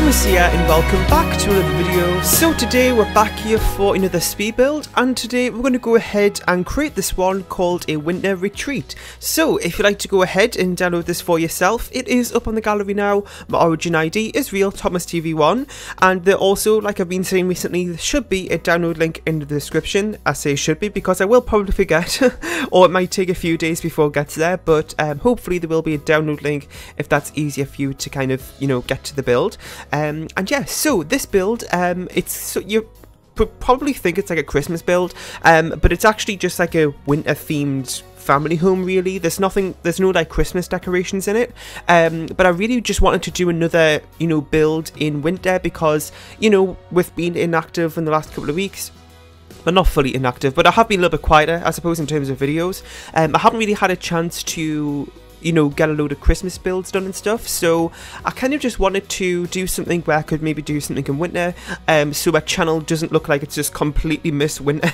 Thomas here and welcome back to another video. So today we're back here for another speed build, and today we're going to go ahead and create this one called a winter retreat. So if you'd like to go ahead and download this for yourself, it is up on the gallery now. My origin ID is real Thomas TV1, and there also, like I've been saying recently, there should be a download link in the description. I say should be because I will probably forget or it might take a few days before it gets there, but hopefully there will be a download link if that's easier for you to kind of, you know, get to the build. And yeah, so this build, you probably think it's like a Christmas build, but it's actually just like a winter themed family home really. There's no like Christmas decorations in it, but I really just wanted to do another, you know, build in winter because, you know, with being inactive in the last couple of weeks, well, not fully inactive, but I have been a little bit quieter, I suppose, in terms of videos. I haven't really had a chance to, you know, get a load of Christmas builds done and stuff, so I kind of just wanted to do something where I could maybe do something in winter, so my channel doesn't look like it's just completely missed winter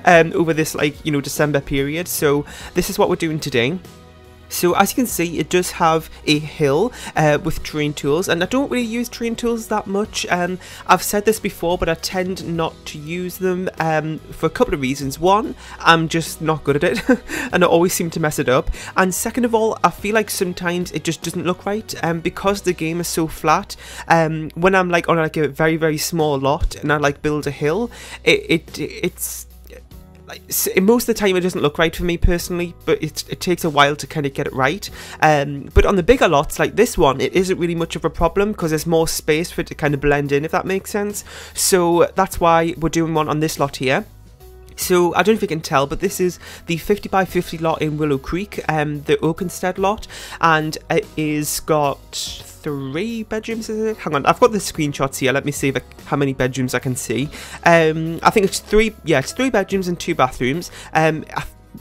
over this, like, you know, December period. So this is what we're doing today. So as you can see, it does have a hill with terrain tools, and I don't really use terrain tools that much. I've said this before, but I tend not to use them for a couple of reasons. One, I'm just not good at it and I always seem to mess it up, and second of all, I feel like sometimes it just doesn't look right, because the game is so flat. When I'm like on like a very, very small lot and I like build a hill, it's most of the time it doesn't look right for me personally, but it takes a while to kind of get it right. But on the bigger lots like this one, it isn't really much of a problem because there's more space for it to kind of blend in, if that makes sense. So that's why we're doing one on this lot here. So I don't know if you can tell, but this is the 50 by 50 lot in Willow Creek, the Oakenstead lot, and it is got 3 bedrooms, is it? Hang on, I've got the screenshots here. Let me see how many bedrooms I can see. I think it's 3. Yeah, it's 3 bedrooms and 2 bathrooms.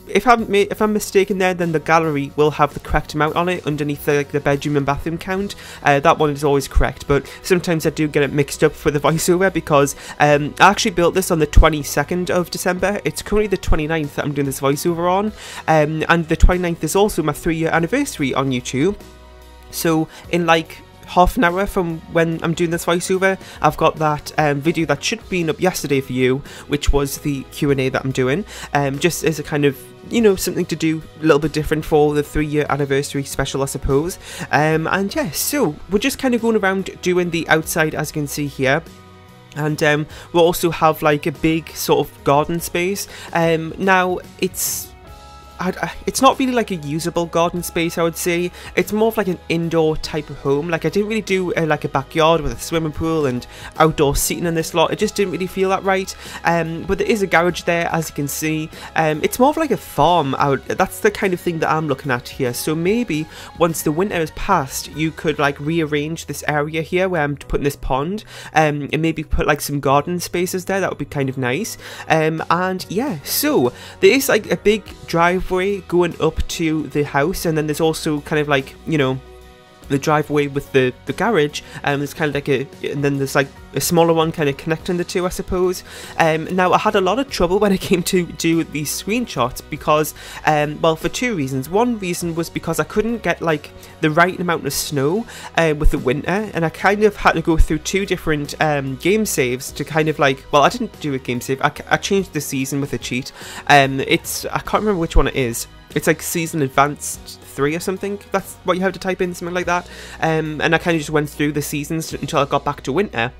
If I'm mistaken there, then the gallery will have the correct amount on it underneath the bedroom and bathroom count. That one is always correct, but sometimes I do get it mixed up for the voiceover because I actually built this on the 22nd of December. It's currently the 29th that I'm doing this voiceover on, and the 29th is also my 3-year anniversary on YouTube. So in like half an hour from when I'm doing this voiceover, I've got that video that should have been up yesterday for you, which was the Q&A that I'm doing, just as a kind of, you know, something to do a little bit different for the 3-year anniversary special, I suppose. And yeah, so we're just kind of going around doing the outside, as you can see here. And we'll also have like a big sort of garden space. Now it's not really like a usable garden space, I would say. It's more of like an indoor type of home. Like I didn't really do like a backyard with a swimming pool and outdoor seating in this lot. It just didn't really feel that right. But there is a garage there, as you can see. It's more of like a farm. That's the kind of thing that I'm looking at here. So maybe once the winter is past, you could like rearrange this area here where I'm putting this pond, and maybe put like some garden spaces there. That would be kind of nice. And yeah, so there is like a big driveway going up to the house, and then there's also kind of like, you know, the driveway with the garage, there's kind of like and then there's like a smaller one kind of connecting the two, I suppose. Now I had a lot of trouble when it came to do these screenshots because, well, for 2 reasons. One reason was because I couldn't get like the right amount of snow with the winter, and I kind of had to go through 2 different game saves to kind of like, well, I didn't do a game save, I changed the season with a cheat. I can't remember which one it is. It's like season advanced 3 or something. That's what you have to type in, something like that. And I kind of just went through the seasons until I got back to winter,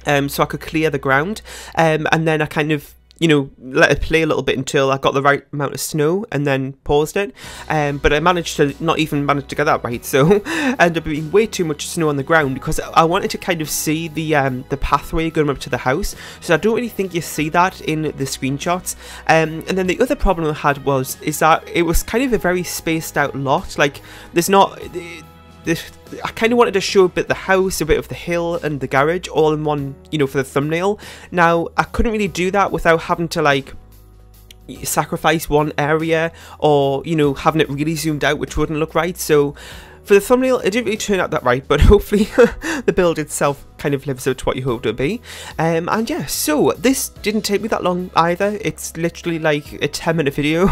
so I could clear the ground. And then I kind of, you know, let it play a little bit until I got the right amount of snow and then paused it. But I managed to not even manage to get that right, so I ended up being way too much snow on the ground because I wanted to kind of see the pathway going up to the house. So I don't really think you see that in the screenshots. And then the other problem I had is that it was kind of a very spaced out lot. Like there's not I kind of wanted to show a bit of the house, a bit of the hill and the garage all in one, you know, for the thumbnail. Now I couldn't really do that without having to like sacrifice one area, or, you know, having it really zoomed out, which wouldn't look right. So for the thumbnail, it didn't really turn out that right, but hopefully the build itself kind of lives up to what you hoped it would be. And yeah, so this didn't take me that long either. It's literally like a 10-minute video.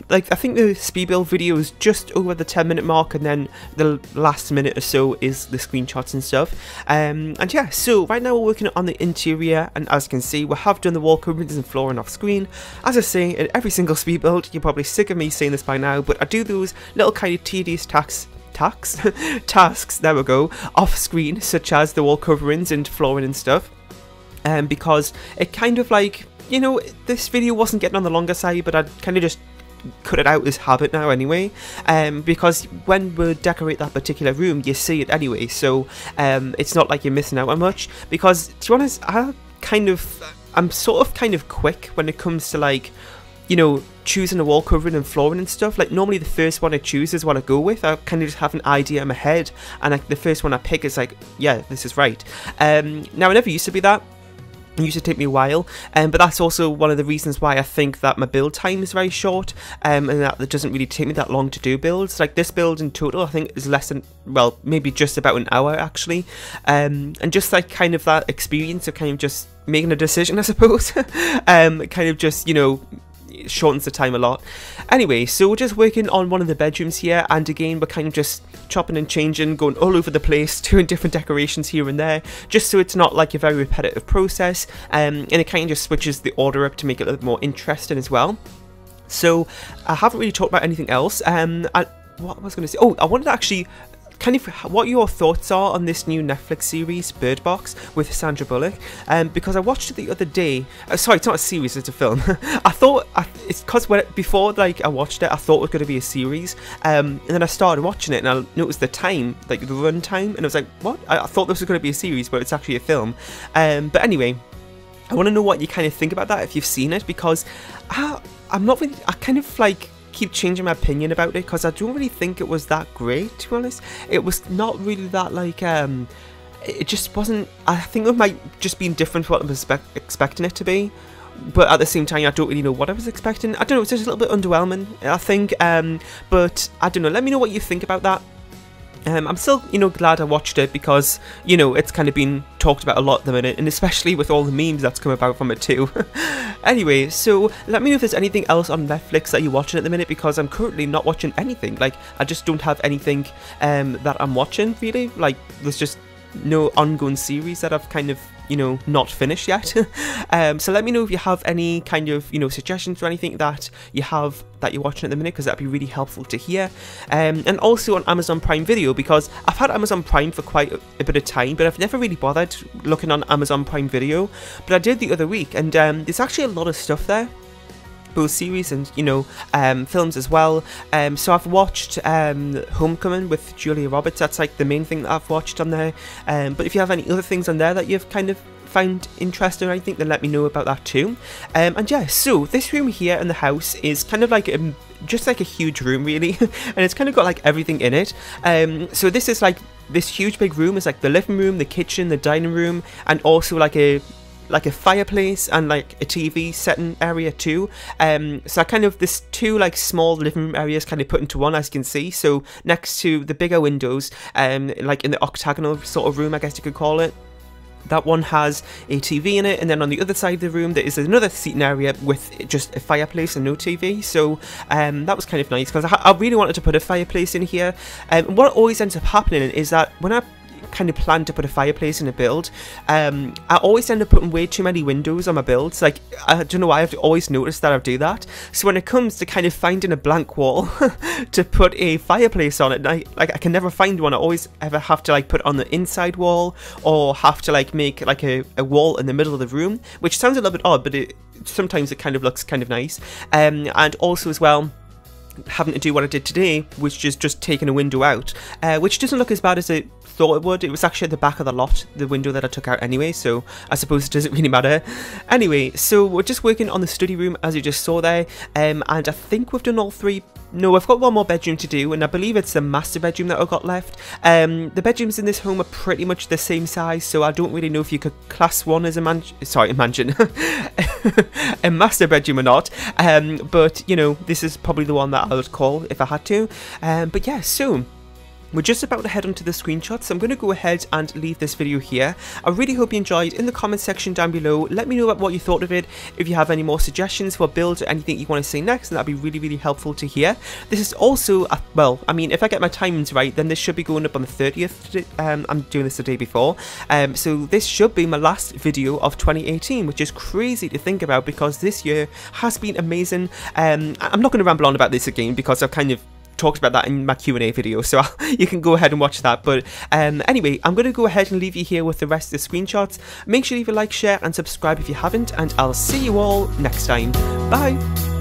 Like I think the speed build video is just over the 10-minute mark, and then the last minute or so is the screenshots and stuff. And yeah, so right now we're working on the interior, and as you can see, we have done the wall coverings and flooring off screen. As I say in every single speed build, you're probably sick of me saying this by now, but I do those little kind of tedious tasks, there we go, off screen, such as the wall coverings and flooring and stuff, because it kind of like, you know, this video wasn't getting on the longer side, but I'd kind of just cut it out as habit now anyway, because when we decorate that particular room, you see it anyway, so it's not like you're missing out on much, because to be honest, I'm sort of kind of quick when it comes to, like, you know, choosing a wall covering and flooring and stuff. Like normally the first one I choose is what I go with. I kind of just have an idea in my head, and like the first one I pick is like, yeah, this is right. Now I never used to be that. It used to take me a while, but that's also one of the reasons why I think that my build time is very short, and that it doesn't really take me that long to do builds. Like this build in total I think is less than, well, maybe just about an hour actually, and just like kind of that experience of kind of just making a decision, I suppose, kind of just, you know, shortens the time a lot. Anyway, so we're just working on one of the bedrooms here, and again we're kind of just chopping and changing, going all over the place, doing different decorations here and there, just so it's not like a very repetitive process, and it kind of just switches the order up to make it a little bit more interesting as well. So I haven't really talked about anything else. What was I going to say? Oh, I wanted to actually kind of what your thoughts are on this new Netflix series, Bird Box, with Sandra Bullock, because I watched it the other day. Sorry, it's not a series, it's a film. I thought, it's because before like I watched it, I thought it was going to be a series, and then I started watching it and I noticed the time, like the run time, and I was like, what? I thought this was going to be a series, but it's actually a film. But anyway, I want to know what you kind of think about that, if you've seen it, because I'm not really, I kind of like keep changing my opinion about it, because I don't really think it was that great, to be honest. It was not really that, like, it just wasn't, I think it might just be different to what I was expecting it to be, but at the same time I don't really know what I was expecting. I don't know, it's just a little bit underwhelming, I think, but I don't know, let me know what you think about that. I'm still, you know, glad I watched it, because, you know, it's kind of been talked about a lot at the minute, and especially with all the memes that's come about from it too. Anyway, so let me know if there's anything else on Netflix that you're watching at the minute, because I'm currently not watching anything. Like, I just don't have anything that I'm watching, really. Like, there's just no ongoing series that I've kind of, you know, not finished yet. So let me know if you have any kind of, you know, suggestions or anything that you have that you're watching at the minute, because that'd be really helpful to hear. And also on Amazon Prime Video, because I've had Amazon Prime for quite a bit of time, but I've never really bothered looking on Amazon Prime Video, but I did the other week, and there's actually a lot of stuff there, both series and, you know, films as well. So I've watched Homecoming with Julia Roberts. That's like the main thing that I've watched on there, but if you have any other things on there that you've kind of found interesting or anything, then let me know about that too. And yeah, so this room here in the house is kind of like just like a huge room really, and it's kind of got like everything in it. So this is like, this huge big room is like the living room, the kitchen, the dining room, and also like a fireplace and like a TV setting area too. So I kind of, this two like small living room areas kind of put into one, as you can see. So next to the bigger windows, like in the octagonal sort of room, I guess you could call it, that one has a TV in it, and then on the other side of the room there is another seating area with just a fireplace and no TV. So that was kind of nice, because I really wanted to put a fireplace in here. And what always ends up happening is that when I kind of plan to put a fireplace in a build, I always end up putting way too many windows on my builds. Like, I don't know why, I've always noticed that I do that. So when it comes to kind of finding a blank wall to put a fireplace on it, I can never find one. I always ever have to like put it on the inside wall, or have to like make like a wall in the middle of the room, which sounds a little bit odd, but sometimes it kind of looks kind of nice. And also as well, having to do what I did today, which is just taking a window out, which doesn't look as bad as it thought it would. It was actually at the back of the lot, the window that I took out anyway, so I suppose it doesn't really matter. Anyway, so we're just working on the study room, as you just saw there, and I think we've done all three. No, I've got one more bedroom to do, and I believe it's the master bedroom that I've got left. The bedrooms in this home are pretty much the same size, so I don't really know if you could class one as a mansion, a master bedroom or not. But, you know, this is probably the one that I would call if I had to. But yeah, so we're just about to head onto the screenshots, so I'm going to go ahead and leave this video here. I really hope you enjoyed. In the comment section down below, let me know about what you thought of it. If you have any more suggestions for builds or anything you want to see next, then that'd be really helpful to hear. This is also, well, I mean, if I get my timings right, then this should be going up on the 30th. I'm doing this the day before. So this should be my last video of 2018, which is crazy to think about because this year has been amazing. I'm not going to ramble on about this again because I've kind of talked about that in my Q&A video, so you can go ahead and watch that. But anyway, I'm going to go ahead and leave you here with the rest of the screenshots. Make sure you leave a like, share and subscribe if you haven't, and I'll see you all next time. Bye!